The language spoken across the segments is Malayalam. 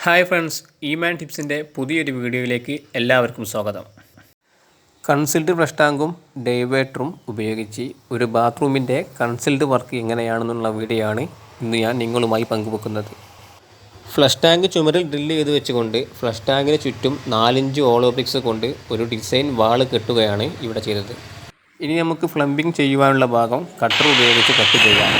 ഹായ് ഫ്രണ്ട്സ്, ഇമാൻ ടിപ്സിൻ്റെ പുതിയൊരു വീഡിയോയിലേക്ക് എല്ലാവർക്കും സ്വാഗതം. കൺസീൽഡ് ഫ്ലഷ് ടാങ്കും ഡൈവേറ്ററും ഉപയോഗിച്ച് ഒരു ബാത്റൂമിൻ്റെ കൺസീൽഡ് വർക്ക് എങ്ങനെയാണെന്നുള്ള വീഡിയോ ആണ് ഇന്ന് ഞാൻ നിങ്ങളുമായി പങ്കുവെക്കുന്നത്. ഫ്ലഷ് ടാങ്ക് ചുമരിൽ ഡ്രില്ല് ചെയ്ത് വെച്ചുകൊണ്ട് ഫ്ലഷ് ടാങ്കിന് ചുറ്റും 4 ഇഞ്ച് ഹോളോ ബ്രിക്സ് കൊണ്ട് ഒരു ഡിസൈൻ വാള് കെട്ടുകയാണ് ഇവിടെ ചെയ്തത്. ഇനി നമുക്ക് പ്ലംബിംഗ് ചെയ്യുവാനുള്ള ഭാഗം കട്ടർ ഉപയോഗിച്ച് കട്ട് ചെയ്യാം.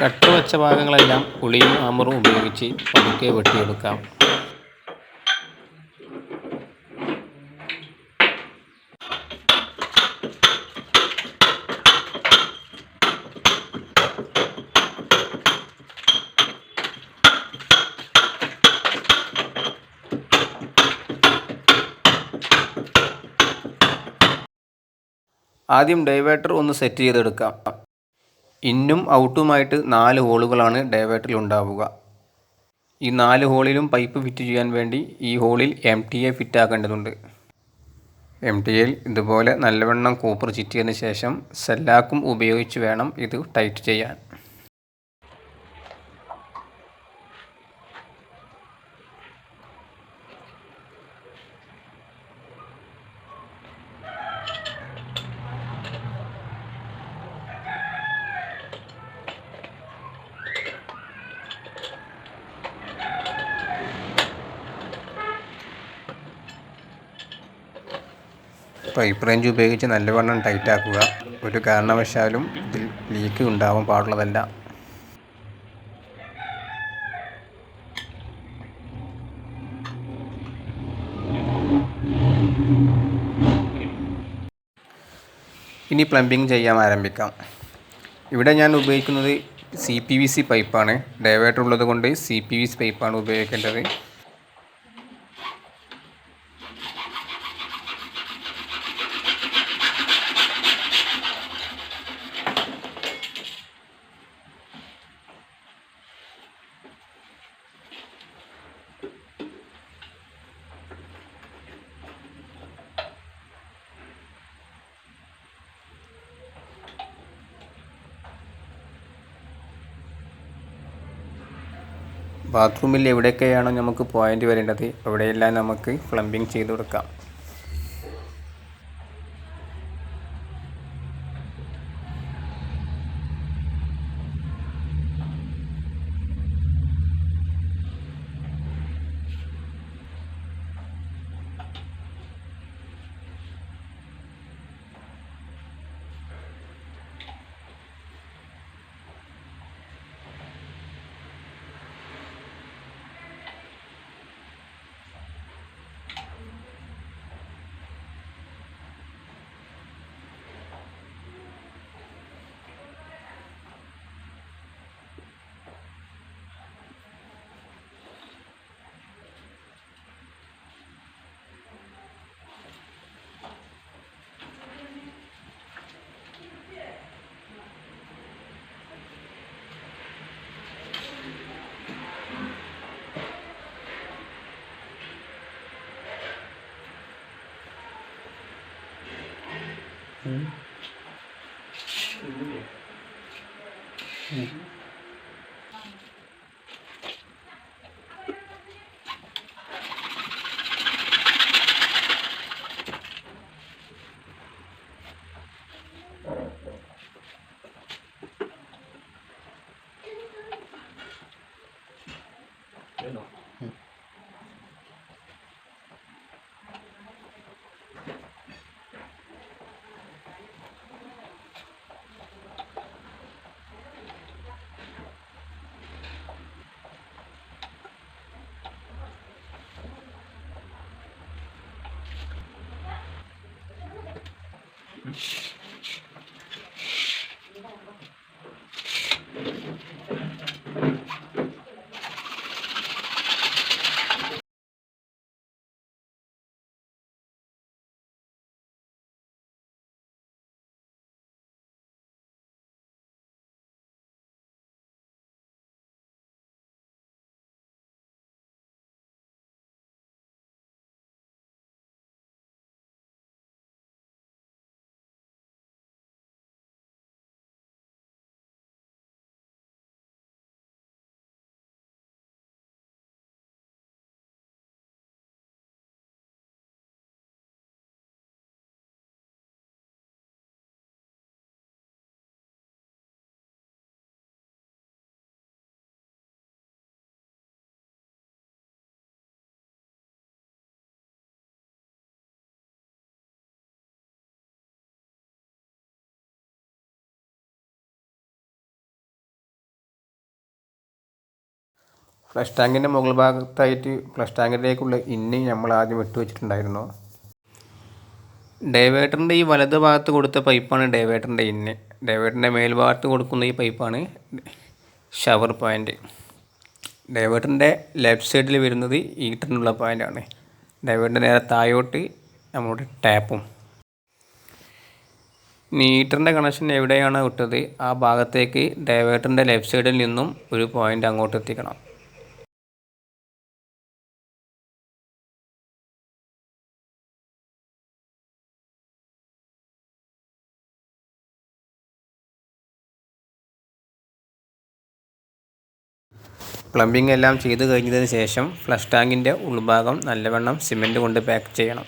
കട്ട് വെച്ച ഭാഗങ്ങളെല്ലാം ഉളിയും ആമറും ഉപയോഗിച്ച് പതുക്കെ വെട്ടിയെടുക്കാം. ആദ്യം ഡൈവേർട്ടർ ഒന്ന് സെറ്റ് ചെയ്തെടുക്കാം. ഇന്നും ഔട്ടുമായിട്ട് 4 ഹോളുകളാണ് ഡൈവേർട്ടറിൽ ഉണ്ടാവുക. ഈ 4 ഹോളിലും പൈപ്പ് ഫിറ്റ് ചെയ്യാൻ വേണ്ടി ഈ ഹോളിൽ MTA ഫിറ്റ് ആക്കേണ്ടതുണ്ട്. MTAയിൽ ഇതുപോലെ നല്ലവണ്ണം കൂപ്പർ ചുറ്റിയതിന് ശേഷം സെല്ലാക്കും ഉപയോഗിച്ച് വേണം ഇത് ടൈറ്റ് ചെയ്യാൻ. പൈപ്പ് റേഞ്ച് ഉപയോഗിച്ച് നല്ലവണ്ണം ടൈറ്റ് ആക്കുക. ഒരു കാരണവശാലും ഇതിൽ ലീക്ക് ഉണ്ടാവാൻ പാടുള്ളതല്ല. ഇനി പ്ലംബിംഗ് ചെയ്യാൻ ആരംഭിക്കാം. ഇവിടെ ഞാൻ ഉപയോഗിക്കുന്നത് CPVC പൈപ്പാണ്. ഡൈവേർട്ടർ ഉള്ളത് കൊണ്ട് CPVC പൈപ്പാണ് ഉപയോഗിക്കേണ്ടത്. ബാത്റൂമിൽ എവിടെയൊക്കെയാണോ നമുക്ക് പോയിൻ്റ് വരേണ്ടത് അവിടെയെല്ലാം നമുക്ക് പ്ലംബിംഗ് ചെയ്ത് കൊടുക്കാം. ഫ്ലഷ് ടാങ്കിൻ്റെ മുകൾ ഭാഗത്തായിട്ട് ഫ്ലഷ് ടാങ്കിലേക്കുള്ള ഇന്ന് നമ്മൾ ആദ്യം ഇട്ട് വെച്ചിട്ടുണ്ടായിരുന്നു. ഡൈവേറ്ററിൻ്റെ ഈ വലത് ഭാഗത്ത് കൊടുത്ത പൈപ്പാണ് ഡൈവേറ്ററിൻ്റെ ഇന്ന്. ഡൈവേറ്ററിൻ്റെ മേൽഭാഗത്ത് കൊടുക്കുന്ന ഈ പൈപ്പാണ് ഷവർ പോയിൻ്റ്. ഡൈവേറ്ററിൻ്റെ ലെഫ്റ്റ് സൈഡിൽ വരുന്നത് ഹീറ്ററിനുള്ള പോയിൻ്റാണ്. ഡൈവേറ്ററിൻ്റെ നേരെ താഴോട്ട് നമ്മുടെ ടാപ്പും. ഹീറ്ററിൻ്റെ കണക്ഷൻ എവിടെയാണ് വിട്ടത് ആ ഭാഗത്തേക്ക് ഡൈവേറ്ററിൻ്റെ ലെഫ്റ്റ് സൈഡിൽ നിന്നും ഒരു പോയിൻ്റ് അങ്ങോട്ട് എത്തിക്കണം. പ്ലംബിംഗ് എല്ലാം ചെയ്തു കഴിഞ്ഞതിന് ശേഷം ഫ്ലഷ് ടാങ്കിൻ്റെ ഉൾഭാഗം നല്ലവണ്ണം സിമൻറ്റ് കൊണ്ട് പാക്ക് ചെയ്യണം.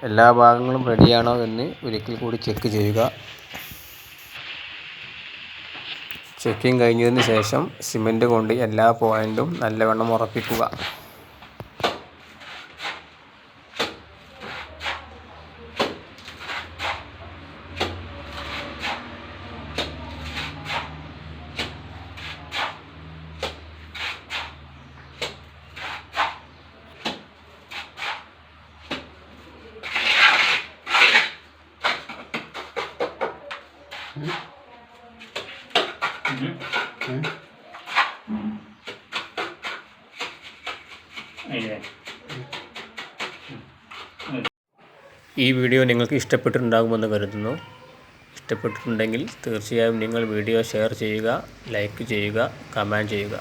എല്ലാ ഭാഗങ്ങളും റെഡിയാണോ എന്ന് ഒരിക്കൽ കൂടി ചെക്ക് ചെയ്യുക. ചെക്കിങ് കഴിഞ്ഞതിന് ശേഷം സിമൻറ്റ് കൊണ്ട് എല്ലാ പോയിൻറ്റും നല്ലവണ്ണം ഉറപ്പിക്കുക. ഈ വീഡിയോ നിങ്ങൾക്ക് ഇഷ്ടപ്പെട്ടിട്ടുണ്ടാകുമെന്ന് കരുതുന്നു. ഇഷ്ടപ്പെട്ടിട്ടുണ്ടെങ്കിൽ തീർച്ചയായും നിങ്ങൾ വീഡിയോ ഷെയർ ചെയ്യുക, ലൈക്ക് ചെയ്യുക, കമൻറ്റ് ചെയ്യുക.